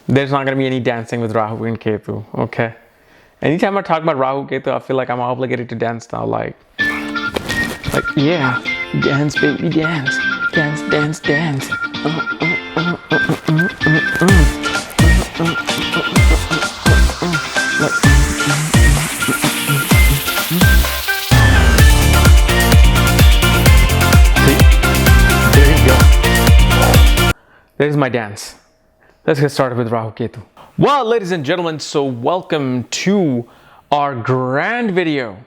There's not going to be any dancing with Rahu and Ketu, okay? Anytime I talk about Rahu, Ketu, I feel like I'm obligated to dance now, like yeah, dance, baby, dance, dance, dance, dance. There's my dance. Let's get started with Rahu Ketu. Well, ladies and gentlemen, so welcome to our grand video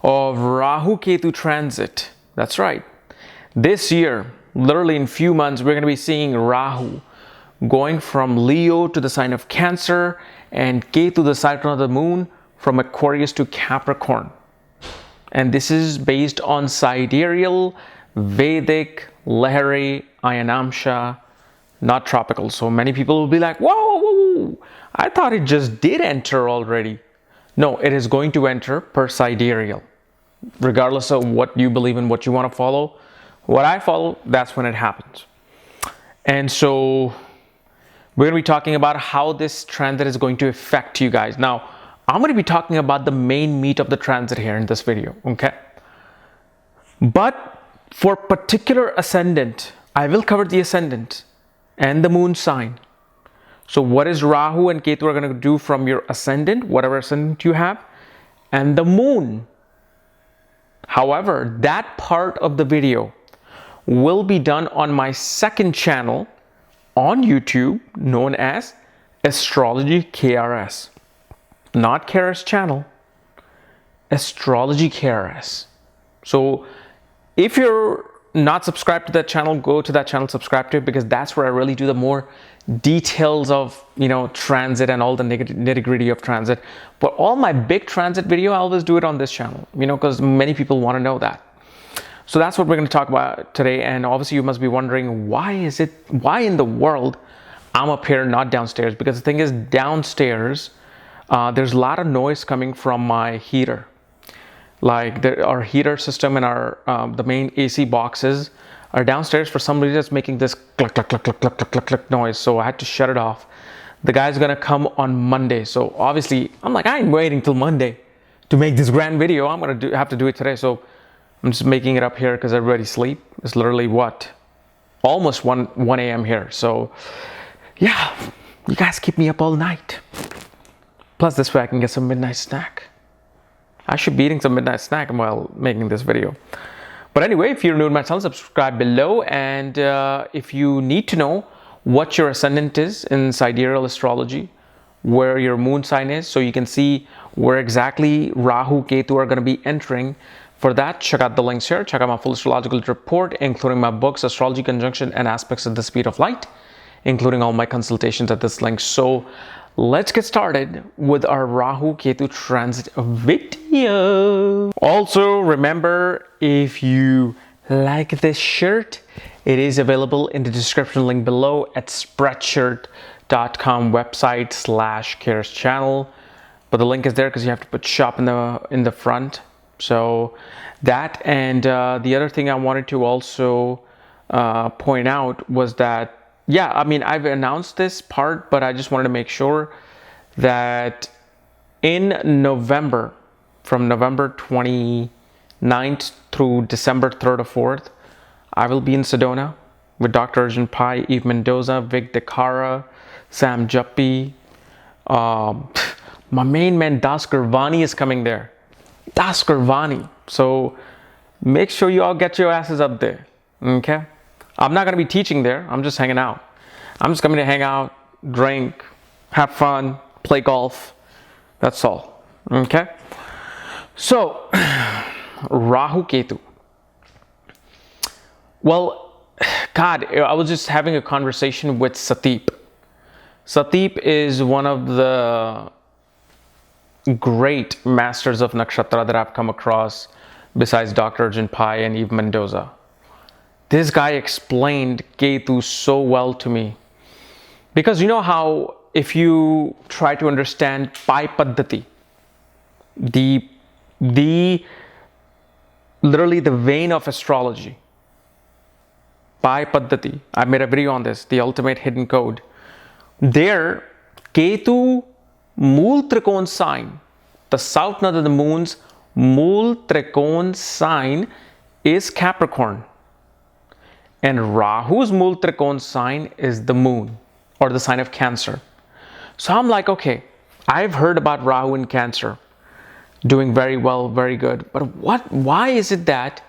of Rahu Ketu transit. That's right. This year, literally in few months, we're going to be seeing Rahu going from Leo to the sign of Cancer and Ketu, the sign of the moon, from Aquarius to Capricorn. And this is based on sidereal, Vedic, Lahari, Ayanamsha, not tropical. So many people will be like, whoa, I thought it just did enter already. No, it is going to enter per sidereal. Regardless of what you believe in, what you want to follow, what I follow, that's when it happens. And so we're going to be talking about how this transit is going to affect you guys. Now, I'm going to be talking about the main meat of the transit here in this video, okay? But for particular ascendant, I will cover the ascendant and the moon sign. So what is Rahu and Ketu are going to do from your ascendant, whatever ascendant you have, and the moon. However, that part of the video will be done on my second channel on YouTube known as Astrology KRS. Not KRSchannel, Astrology KRS. So if you're not subscribed to that channel, go to that channel, subscribe to it, because that's where I really do the more details of, transit and all the nitty-gritty of transit. But all my big transit video, I always do it on this channel, because many people want to know that. So that's what we're going to talk about today. And obviously you must be wondering, why in the world I'm up here, not downstairs? Because the thing is, downstairs, there's a lot of noise coming from my heater. Like our heater system and our the main AC boxes are downstairs. For some reason, it's making this cluck, cluck, cluck, cluck, cluck, cluck, cluck, cluck noise. So I had to shut it off. The guy's gonna come on Monday. So obviously, I'm like, I ain't waiting till Monday to make this grand video. I'm gonna have to do it today. So I'm just making it up here because everybody sleep. It's literally what? Almost 1 a.m. here. So yeah, you guys keep me up all night. Plus this way I can get some midnight snack. I should be eating some midnight snack while making this video. But anyway, if you're new to my channel, subscribe below. And if you need to know what your ascendant is in sidereal astrology, where your moon sign is, so you can see where exactly Rahu, Ketu are going to be entering, for that, check out the links here. Check out my full astrological report, including my books, Astrology Conjunction and Aspects at the Speed of Light, including all my consultations at this link. So let's get started with our Rahu Ketu transit video. Also, remember, if you like this shirt, it is available in the description link below at spreadshirt.com website /KRSchannel. But the link is there because you have to put shop in the front. So that, and the other thing I wanted to also point out was that, yeah, I mean, I've announced this part, but I just wanted to make sure that in November, from November 29th through December 3rd or 4th, I will be in Sedona with Dr. Arjun Pai, Eve Mendoza, Vic Dekara, Sam Jappi. My main man Das Gurvani is coming there. Das Gurvani. So make sure you all get your asses up there. Okay? I'm not going to be teaching there. I'm just hanging out. I'm just coming to hang out, drink, have fun, play golf. That's all. Okay? So, Rahu Ketu. Well, God, I was just having a conversation with Sateep. Sateep is one of the great masters of nakshatra that I've come across besides Dr. Arjun Pai and Eve Mendoza. This guy explained Ketu so well to me. Because you know how if you try to understand Pai Paddhati, literally the vein of astrology, Pai Paddhati, I made a video on this, the ultimate hidden code. There, Ketu Mool Trikon sign, the south node of the moon's Mool Trikon sign is Capricorn. And Rahu's Mool Trikon sign is the moon, or the sign of Cancer. So I'm like, okay, I've heard about Rahu in Cancer, doing very well, very good. But why is it that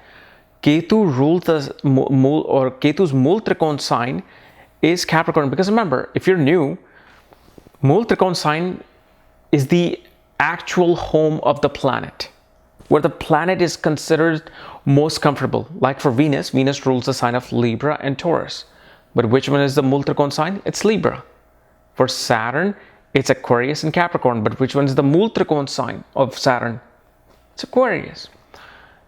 Ketu rules the Ketu's Mool Trikon sign is Capricorn? Because remember, if you're new, Mool Trikon sign is the actual home of the planet, where the planet is considered most comfortable. Like for Venus, Venus rules the sign of Libra and Taurus. But which one is the Mool Trikon sign? It's Libra. For Saturn, it's Aquarius and Capricorn. But which one is the Mool Trikon sign of Saturn? It's Aquarius.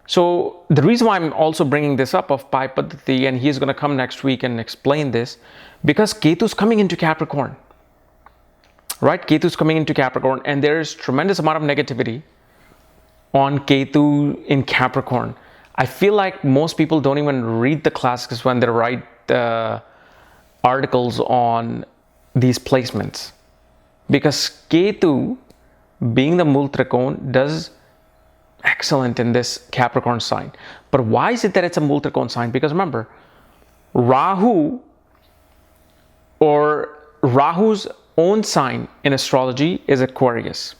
So the reason why I'm also bringing this up of Pai Paddhati, and he's going to come next week and explain this, because Ketu's coming into Capricorn. Right? Ketu's coming into Capricorn, and there's tremendous amount of negativity on Ketu in Capricorn. I feel like most people don't even read the classics when they write articles on these placements, because Ketu, being the Mool Trikon, does excellent in this Capricorn sign. But why is it that it's a Mool Trikon sign? Because remember, Rahu, or Rahu's own sign in astrology, is Aquarius.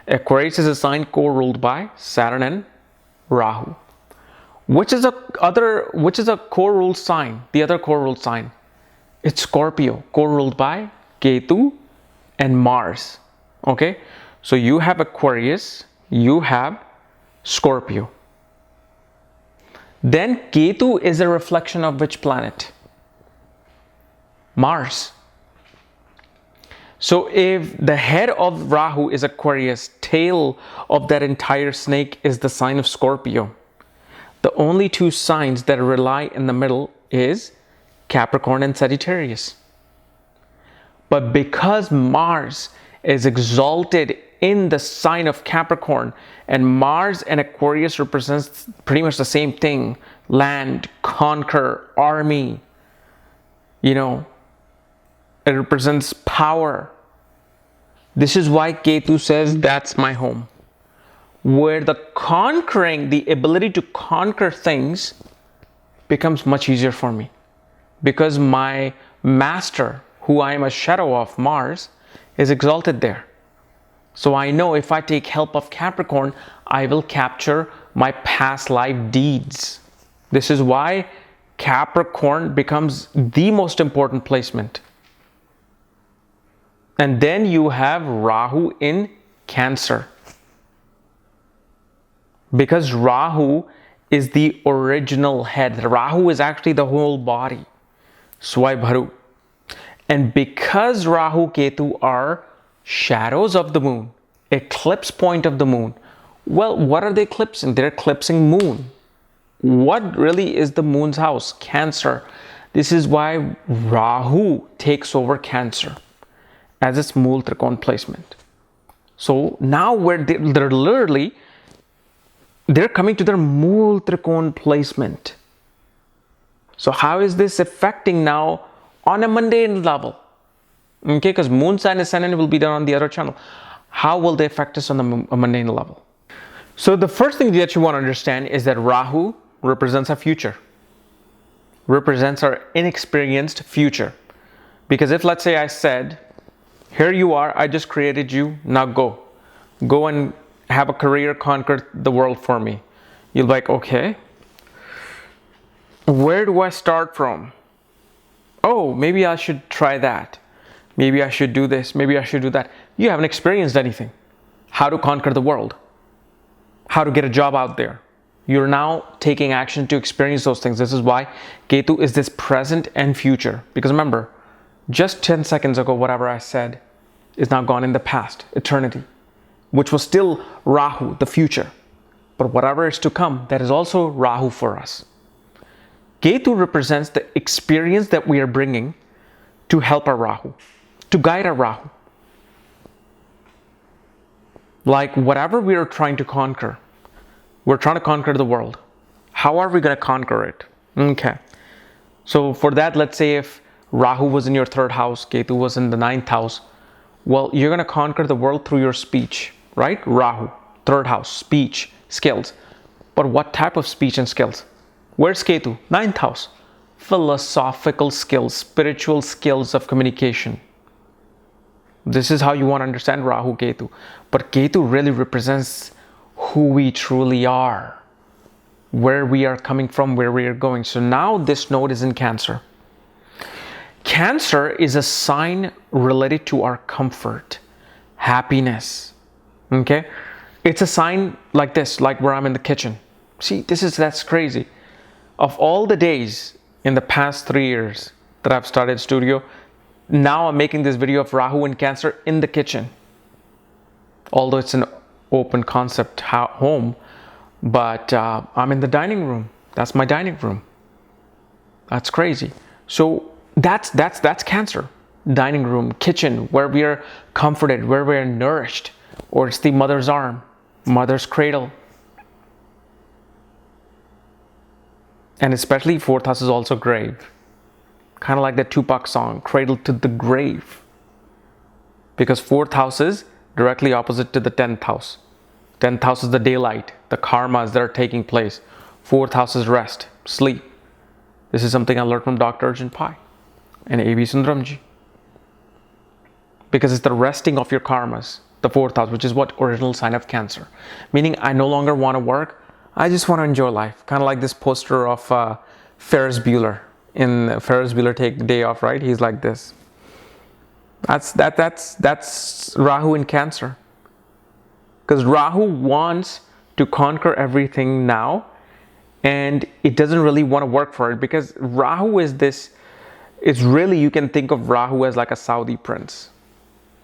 Aquarius is a sign co-ruled by Saturn and Rahu. Which is a co-ruled sign? The other co-ruled sign, it's Scorpio, co-ruled by Ketu and Mars. Okay, so you have Aquarius, you have Scorpio. Then Ketu is a reflection of which planet? Mars. So if the head of Rahu is Aquarius, tail of that entire snake is the sign of Scorpio. The only two signs that rely in the middle is Capricorn and Sagittarius. But because Mars is exalted in the sign of Capricorn, and Mars and Aquarius represents pretty much the same thing: land, conquer, army, it represents power. This is why Ketu says that's my home, where the ability to conquer things becomes much easier for me, because my master, who I am a shadow of, Mars, is exalted there. So I know if I take help of Capricorn, I will capture my past life deeds. This is why Capricorn becomes the most important placement. And then you have Rahu in Cancer, because Rahu is the original head. Rahu is actually the whole body, Swaibharu. And because Rahu, Ketu are shadows of the moon, eclipse point of the moon, well, what are they eclipsing? They're eclipsing moon. What really is the moon's house? Cancer. This is why Rahu takes over Cancer as its Mool Trikon placement. So now they're coming to their Mool Trikon placement. So how is this affecting now on a mundane level? Okay, because moon sign ascendant will be done on the other channel. How will they affect us on a mundane level? So the first thing that you want to understand is that Rahu represents our future, represents our inexperienced future. Because if, let's say, I said, here you are, I just created you, now go and have a career, conquer the world for me. You'll be like, okay, where do I start from? Oh, maybe I should try that. Maybe I should do this. Maybe I should do that. You haven't experienced anything. How to conquer the world. How to get a job out there. You're now taking action to experience those things. This is why Ketu is this present and future. Because remember, just 10 seconds ago, whatever I said is now gone in the past, eternity, which was still Rahu, the future. But whatever is to come, that is also Rahu for us. Ketu represents the experience that we are bringing to help our Rahu, to guide our Rahu. Like whatever we are trying to conquer, we're trying to conquer the world. How are we going to conquer it? Okay. So for that, let's say if Rahu was in your 3rd house, Ketu was in the 9th house. Well, you're going to conquer the world through your speech, right? Rahu, 3rd house, speech, skills. But what type of speech and skills? Where's Ketu? 9th house. Philosophical skills, spiritual skills of communication. This is how you want to understand Rahu, Ketu. But Ketu really represents who we truly are, where we are coming from, where we are going. So now this node is in Cancer. Cancer is a sign related to our comfort, happiness. Okay? It's a sign like this, like where I'm in the kitchen. See, that's crazy. Of all the days in the past 3 years that I've started studio, now I'm making this video of Rahu in Cancer in the kitchen. Although it's an open concept home, but I'm in the dining room. That's my dining room. That's crazy. So that's Cancer. Dining room, kitchen, where we are comforted, where we are nourished. Or it's the mother's arm, mother's cradle. And especially 4th house is also grave. Kind of like the Tupac song, Cradle to the Grave. Because 4th house is directly opposite to the 10th house. 10th house is the daylight, the karmas that are taking place. 4th house is rest, sleep. This is something I learned from Dr. Arjun Pai and A.V. Sundaramji. Because it's the resting of your karmas, the 4th house, which is what original sign of Cancer. Meaning I no longer want to work, I just want to enjoy life. Kind of like this poster of Ferris Bueller. In Ferris Bueller Take Day Off, right? He's like this. That's Rahu in Cancer. Because Rahu wants to conquer everything now, and it doesn't really want to work for it, because Rahu is this, it's really, you can think of Rahu as like a Saudi prince.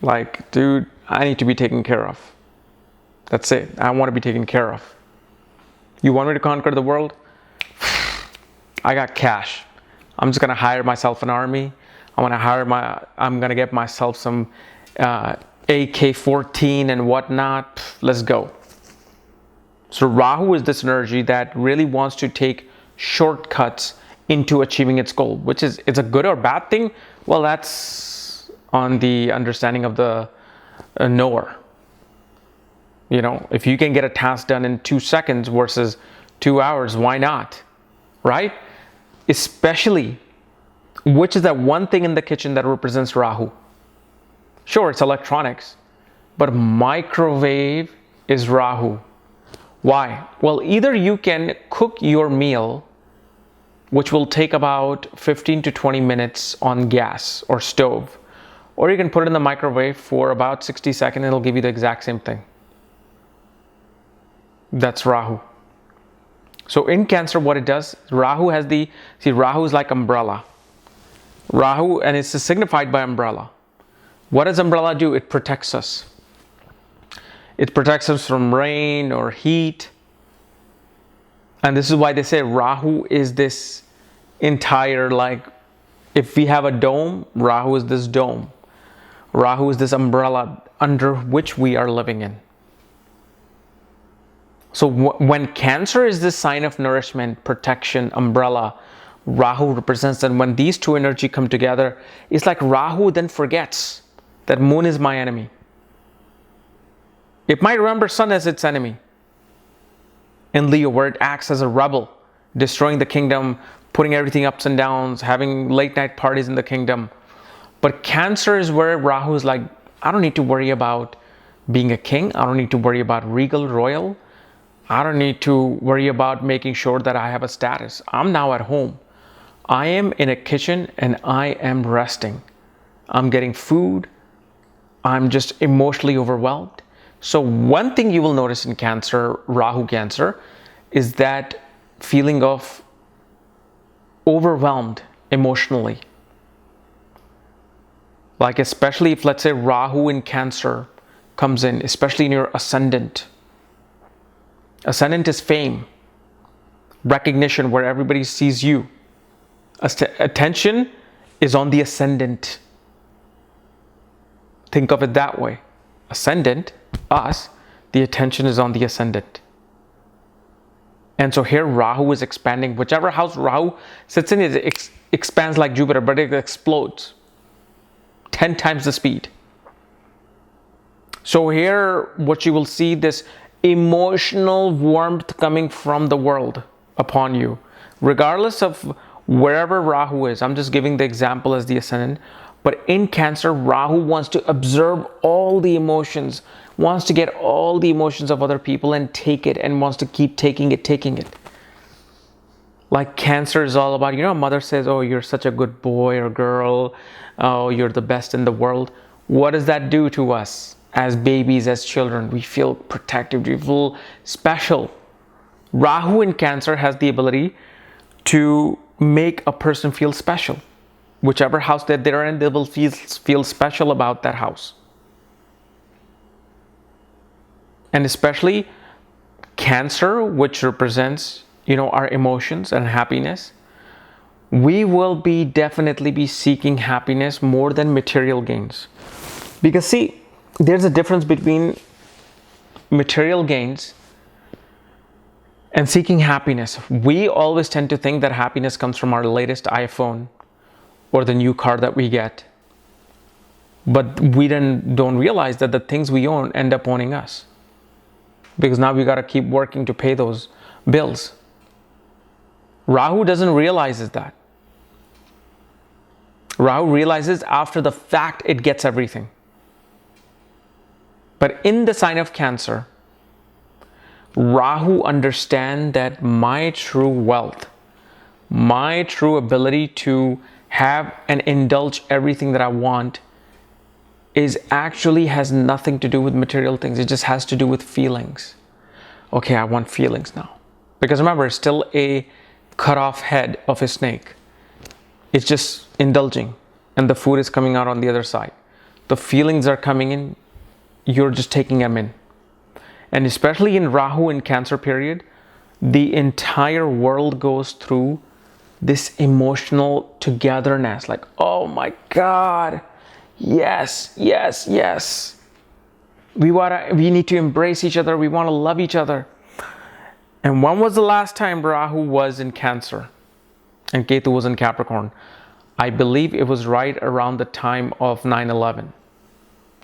Like, dude, I need to be taken care of. That's it. I want to be taken care of. You want me to conquer the world? I got cash. I'm just going to hire myself an army. I'm going to get myself some AK-14 and whatnot. Let's go. So Rahu is this energy that really wants to take shortcuts into achieving its goal, which is, it's a good or bad thing. Well, that's on the understanding of the knower. You know, if you can get a task done in 2 seconds versus 2 hours, why not? Right? Especially, which is that one thing in the kitchen that represents Rahu. Sure, it's electronics, but microwave is Rahu. Why? Well, either you can cook your meal, which will take about 15 to 20 minutes on gas or stove, or you can put it in the microwave for about 60 seconds, it'll give you the exact same thing. That's Rahu. So in Cancer, what it does, Rahu has Rahu is like umbrella. Rahu, and it's signified by umbrella. What does umbrella do? It protects us. It protects us from rain or heat. And this is why they say Rahu is this entire, like, if we have a dome, Rahu is this dome. Rahu is this umbrella under which we are living in. So when Cancer is this sign of nourishment, protection, umbrella, Rahu represents that. When these two energy come together, it's like Rahu then forgets that moon is my enemy. It might remember sun as its enemy. In Leo, where it acts as a rebel, destroying the kingdom, putting everything ups and downs, having late night parties in the kingdom. But Cancer is where Rahu is like, I don't need to worry about being a king. I don't need to worry about regal, royal. I don't need to worry about making sure that I have a status. I'm now at home. I am in a kitchen and I am resting. I'm getting food. I'm just emotionally overwhelmed. So one thing you will notice in Cancer, Rahu Cancer, is that feeling of overwhelmed emotionally. Like especially if, let's say, Rahu in Cancer comes in, especially in your ascendant. Ascendant is fame, recognition, where everybody sees you. Attention is on the ascendant. Think of it that way. Ascendant, us, the attention is on the ascendant. And so here Rahu is expanding. Whichever house Rahu sits in, expands like Jupiter, but it explodes 10 times the speed. So here, what you will see, this emotional warmth coming from the world upon you, regardless of wherever Rahu is. I'm just giving the example as the ascendant. But in Cancer, Rahu wants to observe all the emotions, wants to get all the emotions of other people and take it, and wants to keep taking it. Like Cancer is all about, a mother says, oh, you're such a good boy or girl. Oh, you're the best in the world. What does that do to us as babies, as children? We feel protective, we feel special. Rahu in Cancer has the ability to make a person feel special. Whichever house that they're in, they will feel special about that house. And especially Cancer, which represents, our emotions and happiness, we will definitely be seeking happiness more than material gains. Because see, there's a difference between material gains and seeking happiness. We always tend to think that happiness comes from our latest iPhone or the new car that we get. But we then don't realize that the things we own end up owning us. Because now we got to keep working to pay those bills. Rahu doesn't realize that. Rahu realizes after the fact it gets everything. But in the sign of Cancer, Rahu understands that my true wealth, my true ability to have and indulge everything that I want is actually has nothing to do with material things. It just has to do with feelings. Okay, I want feelings now. Because remember, it's still a cut off head of a snake. It's just indulging and the food is coming out on the other side. The feelings are coming in, you're just taking them in. And especially in Rahu in Cancer period, the entire world goes through this emotional togetherness. Like, oh my God, yes. We need to embrace each other. We want to love each other. And when was the last time Rahu was in Cancer and Ketu was in Capricorn? I believe it was right around the time of 9/11,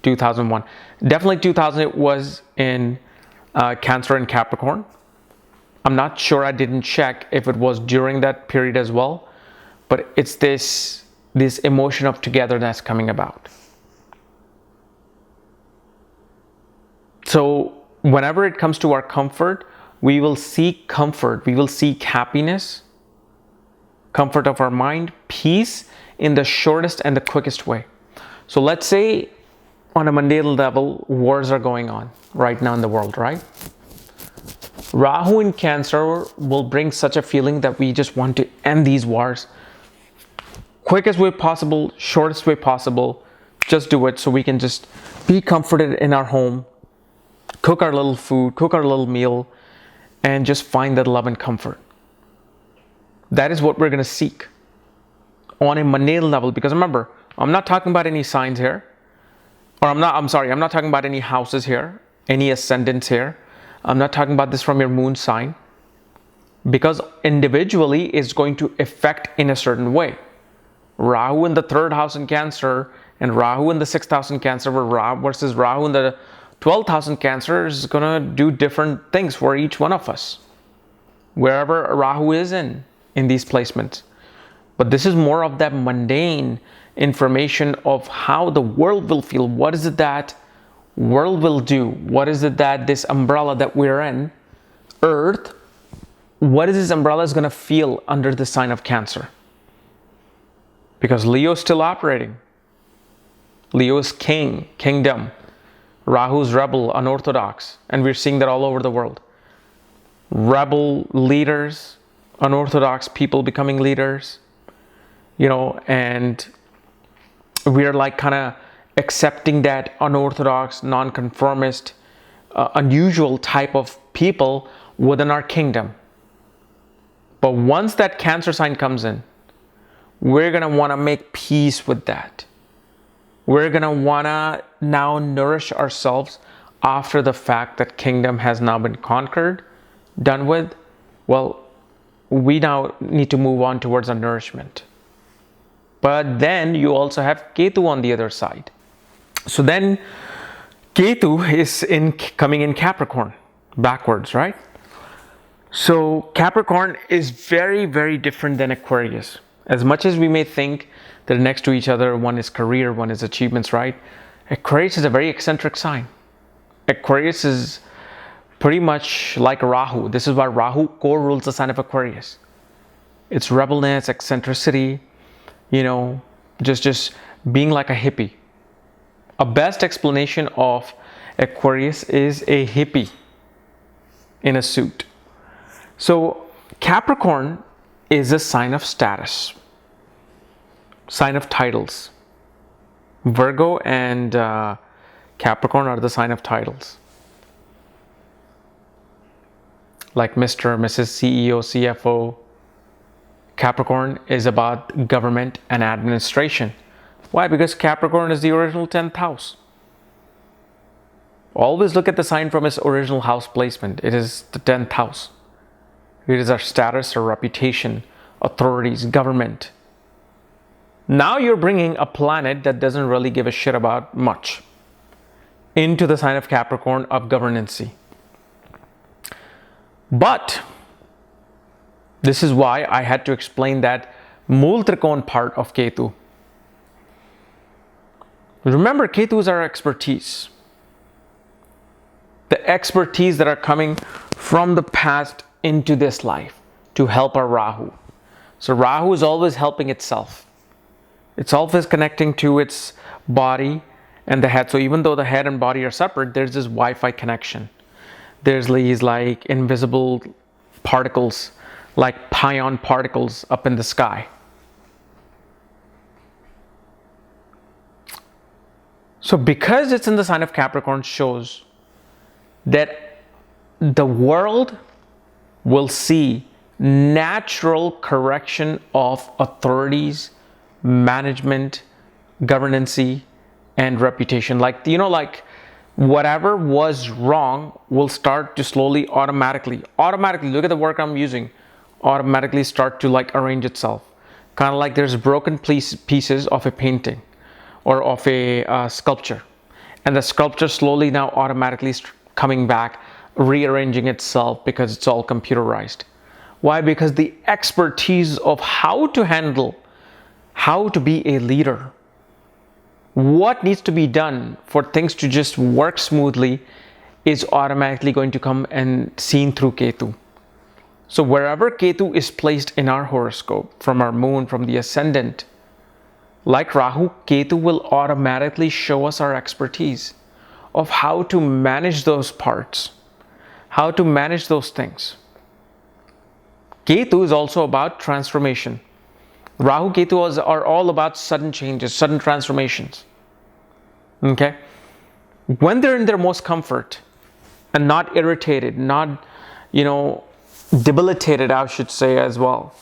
2001. Definitely 2000 it was in Cancer and Capricorn. I'm not sure, I didn't check if it was during that period as well, but it's this emotion of togetherness coming about. So whenever it comes to our comfort, we will seek comfort, we will seek happiness, comfort of our mind, peace in the shortest and the quickest way. So let's say on a mundane level, wars are going on right now in the world, right? Rahu in Cancer will bring such a feeling that we just want to end these wars. Quickest way possible, shortest way possible, just do it so we can just be comforted in our home, cook our little food, cook our little meal, and just find that love and comfort. That is what we're going to seek on a mundane level. Because remember, I'm not talking about any signs here. I'm not talking about any houses here, any ascendants here. I'm not talking about this from your moon sign. Because individually it's going to affect in a certain way. Rahu in the 3rd house in Cancer and Rahu in the 6th house in Cancer versus Rahu in the 12th house in Cancer is going to do different things for each one of us. Wherever Rahu is in these placements. But this is more of that mundane information of how the world will feel. What is it that world will do? What is it that this umbrella that we're in, Earth, what is this umbrella is going to feel under the sign of Cancer? Because Leo is still operating. Leo is king, kingdom. Rahu's rebel, unorthodox. And we're seeing that all over the world. Rebel leaders, unorthodox people becoming leaders, and we're like kind of accepting that unorthodox, non-conformist, unusual type of people within our kingdom. But once that Cancer sign comes in, we're going to want to make peace with that. We're going to want to now nourish ourselves after the fact that kingdom has now been conquered, done with. Well, we now need to move on towards our nourishment. But then you also have Ketu on the other side. So then Ketu is coming in Capricorn backwards, right? So Capricorn is very, very different than Aquarius. As much as we may think they're next to each other, one is career, one is achievements, right? Aquarius is a very eccentric sign. Aquarius is pretty much like Rahu. This is why Rahu co-rules the sign of Aquarius. It's rebelness, eccentricity, just being like a hippie. A best explanation of Aquarius is a hippie in a suit. So Capricorn is a sign of status, sign of titles. Virgo and Capricorn are the sign of titles. Like Mr., Mrs., CEO, CFO. Capricorn is about government and administration. Why? Because Capricorn is the original 10th house. Always look at the sign from its original house placement. It is the 10th house. It is our status, our reputation, authorities, government. Now you're bringing a planet that doesn't really give a shit about much into the sign of Capricorn of governancy. But this is why I had to explain that Mool Trikon part of Ketu. Remember, Ketu is our expertise. The expertise that are coming from the past into this life to help our Rahu. So Rahu is always helping itself. It's always connecting to its body and the head. So even though the head and body are separate, there's this Wi-Fi connection. There's these like invisible particles, like pion particles up in the sky. So because it's in the sign of Capricorn, shows that the world will see natural correction of authorities, management, governancy, and reputation. Like whatever was wrong will start to slowly automatically, look at the work I'm using, automatically start to like arrange itself. Kind of like there's broken pieces of a painting or of a sculpture. And the sculpture slowly now automatically coming back, rearranging itself because it's all computerized. Why? Because the expertise of how to handle, how to be a leader, what needs to be done for things to just work smoothly is automatically going to come and seen through Ketu. So wherever Ketu is placed in our horoscope, from our moon, from the ascendant, like Rahu, Ketu will automatically show us our expertise of how to manage those parts, how to manage those things. Ketu is also about transformation. Rahu, Ketu are all about sudden changes, sudden transformations. Okay? When they're in their most comfort and not irritated, not, debilitated, I should say as well,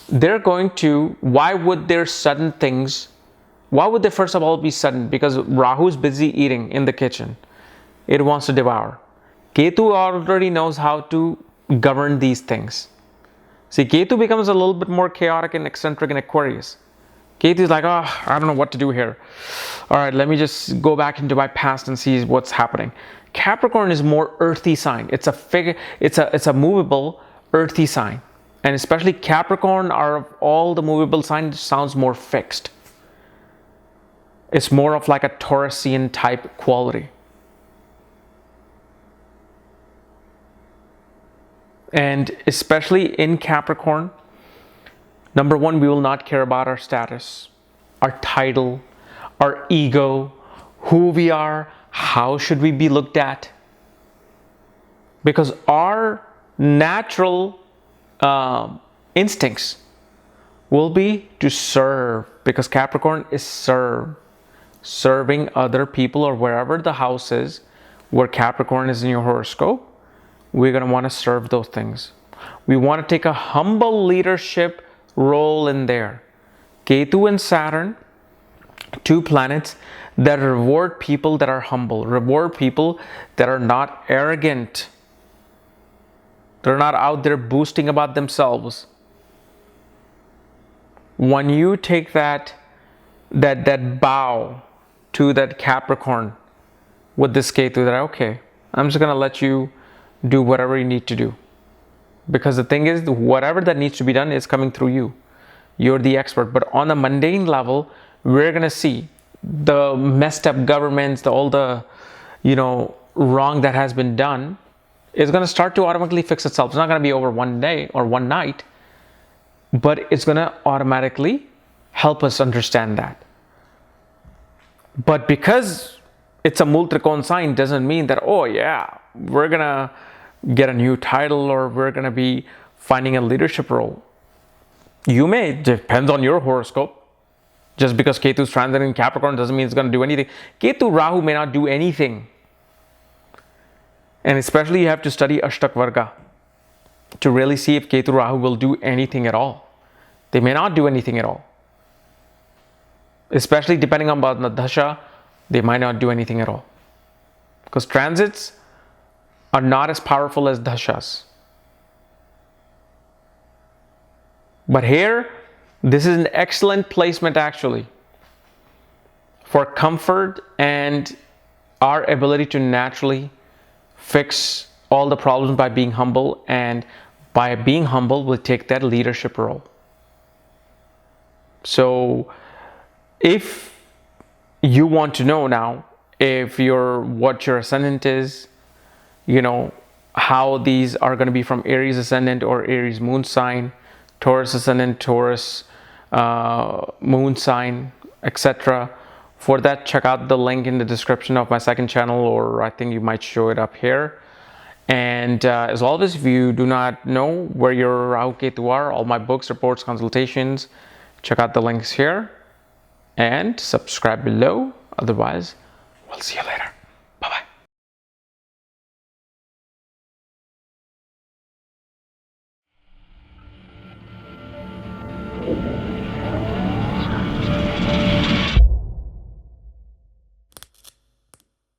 they're going to, why would there sudden things, why would they first of all be sudden? Because Rahu is busy eating in the kitchen. It wants to devour. Ketu already knows how to govern these things. See, Ketu becomes a little bit more chaotic and eccentric in Aquarius. Ketu is like, I don't know what to do here. All right, let me just go back into my past and see what's happening. Capricorn is more earthy sign. It's a movable, earthy sign. And especially Capricorn, are of all the movable signs, sounds more fixed. It's more of like a Taurusian type quality. And especially in Capricorn, number one, we will not care about our status, our title, our ego, who we are, how should we be looked at. Because our natural instincts will be to serve, because Capricorn is serving other people, or wherever the house is where Capricorn is in your horoscope, we're going to want to serve those things. We want to take a humble leadership role in there. Ketu and Saturn, two planets that reward people that are humble, reward people that are not arrogant. They're not out there boasting about themselves. when you take that bow to that Capricorn with this Ketu, that okay, I'm just gonna let you do whatever you need to do, because the thing is, whatever that needs to be done is coming through you. You're the expert. But on the mundane level, we're gonna see the messed up governments, all the wrong that has been done is gonna start to automatically fix itself. It's not gonna be over one day or one night, but it's gonna automatically help us understand that. But because it's a Multrikon sign doesn't mean that, oh yeah, we're gonna get a new title or we're gonna be finding a leadership role. You may, depends on your horoscope. Just because Ketu's transiting Capricorn doesn't mean it's gonna do anything. Ketu Rahu may not do anything. And especially you have to study Ashtak Varga to really see if Ketu Rahu will do anything at all. They may not do anything at all. Especially depending on the Dasha, they might not do anything at all. Because transits are not as powerful as Dashas. But here, this is an excellent placement actually for comfort and our ability to naturally fix all the problems by being humble, and by being humble, we'll take that leadership role. So if you want to know now if what your ascendant is, how these are going to be from Aries ascendant or Aries moon sign, Taurus ascendant, Taurus moon sign, etc. For that, check out the link in the description of my second channel, or I think you might show it up here. And as always, if you do not know where your Rahu Ketu are, all my books, reports, consultations, check out the links here and subscribe below. Otherwise, we'll see you later. Bye-bye.